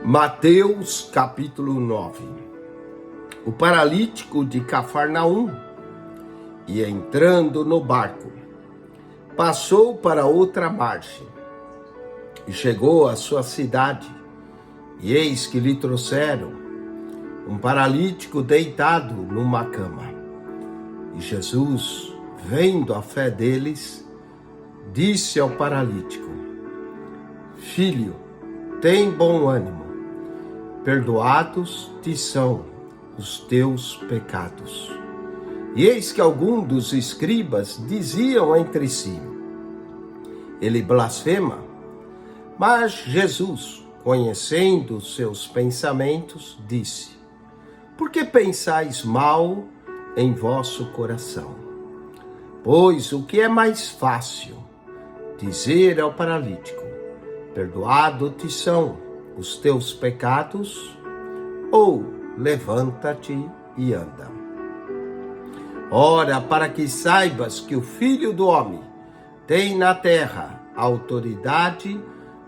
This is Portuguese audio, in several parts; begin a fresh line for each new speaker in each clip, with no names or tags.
Mateus capítulo 9. O paralítico de Cafarnaum ia entrando no barco, passou para outra margem e chegou à sua cidade. E eis que lhe trouxeram um paralítico deitado numa cama. E Jesus, vendo a fé deles, disse ao paralítico: Filho, tem bom ânimo, perdoados te são os teus pecados. E eis que alguns dos escribas diziam entre si: ele blasfema. Mas Jesus, conhecendo os seus pensamentos, disse: por que pensais mal em vosso coração? Pois o que é mais fácil, dizer ao paralítico: perdoado te são os teus pecados, ou levanta-te e anda? Ora, para que saibas que o Filho do Homem tem na terra autoridade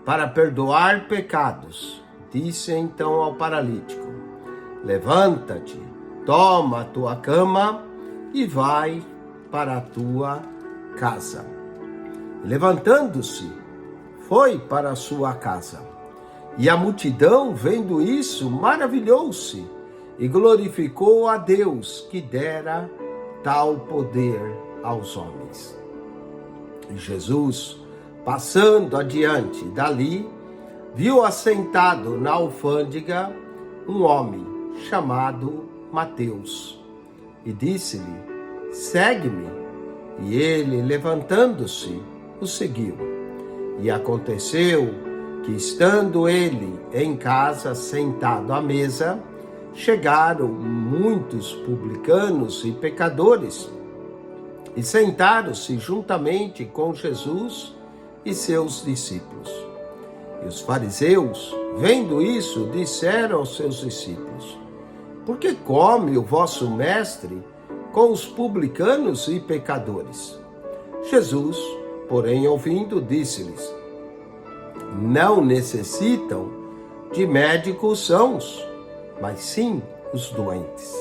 para perdoar pecados, disse então ao paralítico: levanta-te, toma a tua cama e vai para a tua casa. Levantando-se, foi para a sua casa. E a multidão, vendo isso, maravilhou-se e glorificou a Deus, que dera tal poder aos homens. E Jesus, passando adiante dali, viu assentado na alfândega um homem chamado Mateus, e disse-lhe: segue-me. E ele, levantando-se, o seguiu. E aconteceu que, estando ele em casa, sentado à mesa, chegaram muitos publicanos e pecadores, e sentaram-se juntamente com Jesus e seus discípulos. E os fariseus, vendo isso, disseram aos seus discípulos: por que come o vosso mestre com os publicanos e pecadores? Jesus, porém, ouvindo, disse-lhes: não necessitam de médicos sãos, mas sim os doentes.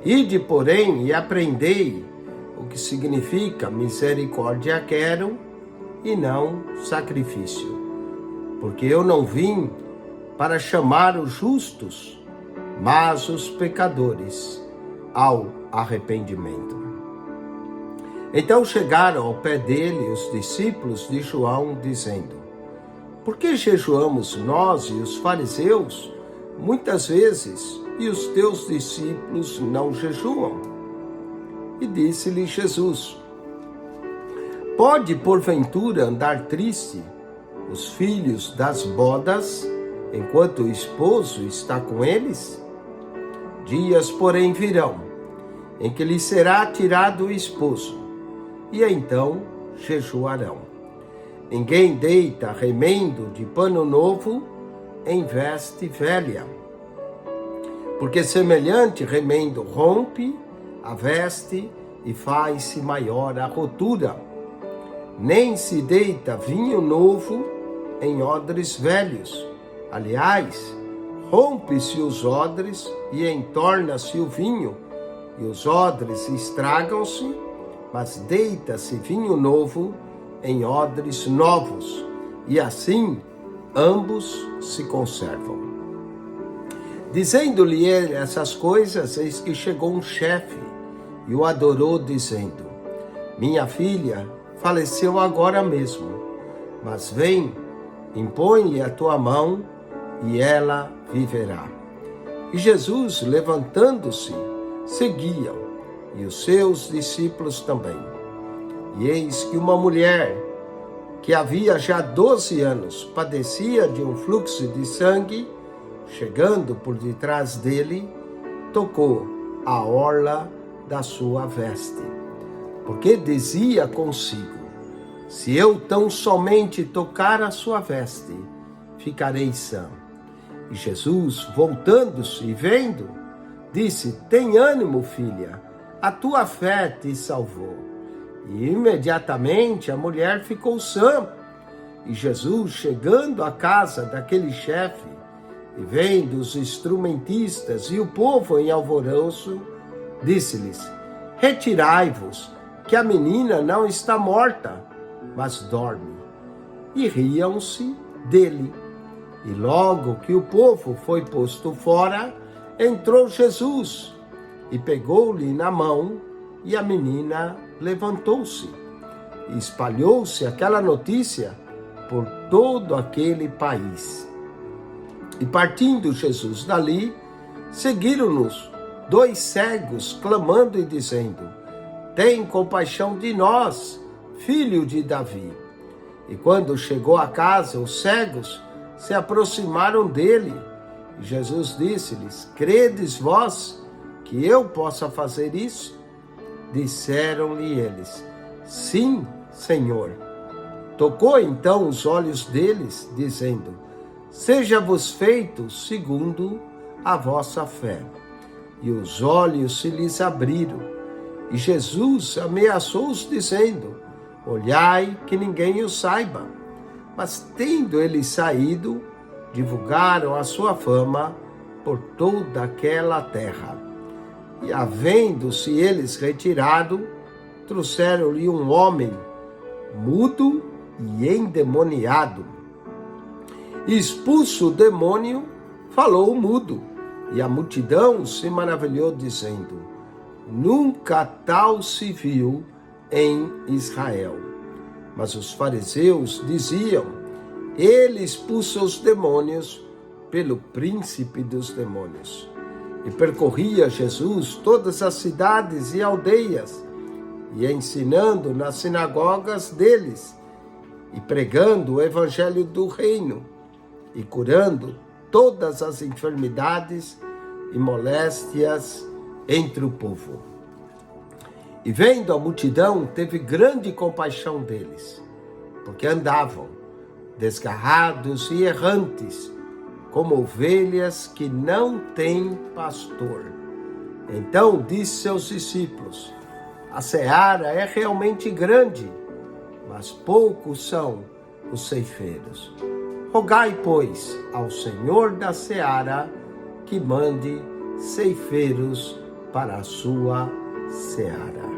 Ide, porém, e aprendei o que significa misericórdia quero e não sacrifício. Porque eu não vim para chamar os justos, mas os pecadores ao arrependimento. Então chegaram ao pé dele os discípulos de João, dizendo: por que jejuamos nós e os fariseus muitas vezes, e os teus discípulos não jejuam? E disse-lhe Jesus: pode porventura andar triste os filhos das bodas, enquanto o esposo está com eles? Dias, porém, virão, em que lhe será tirado o esposo, e então jejuarão. Ninguém deita remendo de pano novo em veste velha, porque semelhante remendo rompe a veste e faz-se maior a rotura. Nem se deita vinho novo em odres velhos. Aliás, rompe-se os odres e entorna-se o vinho, e os odres estragam-se, mas deita-se vinho novo em odres novos, e assim ambos se conservam. Dizendo-lhe ele essas coisas, eis que chegou um chefe e o adorou, dizendo: minha filha faleceu agora mesmo, mas vem, impõe-lhe a tua mão e ela viverá. E Jesus, levantando-se, seguia, e os seus discípulos também. E eis que uma mulher, que havia já 12 anos, padecia de um fluxo de sangue, chegando por detrás dele, tocou a orla da sua veste, porque dizia consigo: se eu tão somente tocar a sua veste, ficarei sã. E Jesus, voltando-se e vendo, disse: tem ânimo, filha, a tua fé te salvou. E imediatamente a mulher ficou sã. E Jesus, chegando à casa daquele chefe, E vendo os instrumentistas e o povo em alvoroço, disse-lhes: retirai-vos, que a menina não está morta, mas dorme. E riam-se dele. E logo que o povo foi posto fora, entrou Jesus e pegou-lhe na mão, e a menina levantou-se. E espalhou-se aquela notícia por todo aquele país. E partindo Jesus dali, seguiram-nos 2 cegos, clamando e dizendo: tem compaixão de nós, filho de Davi. E quando chegou a casa, os cegos se aproximaram dele. E Jesus disse-lhes: credes vós que eu possa fazer isso? Disseram-lhe eles: sim, Senhor. Tocou então os olhos deles, dizendo: seja-vos feito segundo a vossa fé. E os olhos se lhes abriram. E Jesus ameaçou-os, dizendo: olhai que ninguém o saiba. Mas tendo eles saído, divulgaram a sua fama por toda aquela terra. E havendo-se eles retirado, trouxeram-lhe um homem mudo e endemoniado. Expulso o demônio, falou mudo, e a multidão se maravilhou, dizendo: nunca tal se viu em Israel. Mas os fariseus diziam: ele expulsa os demônios pelo príncipe dos demônios. E percorria Jesus todas as cidades e aldeias, e ensinando nas sinagogas deles, e pregando o evangelho do reino, e curando todas as enfermidades e moléstias entre o povo. E vendo a multidão, teve grande compaixão deles, porque andavam desgarrados e errantes, como ovelhas que não têm pastor. Então disse seus discípulos: a seara é realmente grande, mas poucos são os ceifeiros. Rogai, pois, ao Senhor da seara que mande ceifeiros para a sua seara.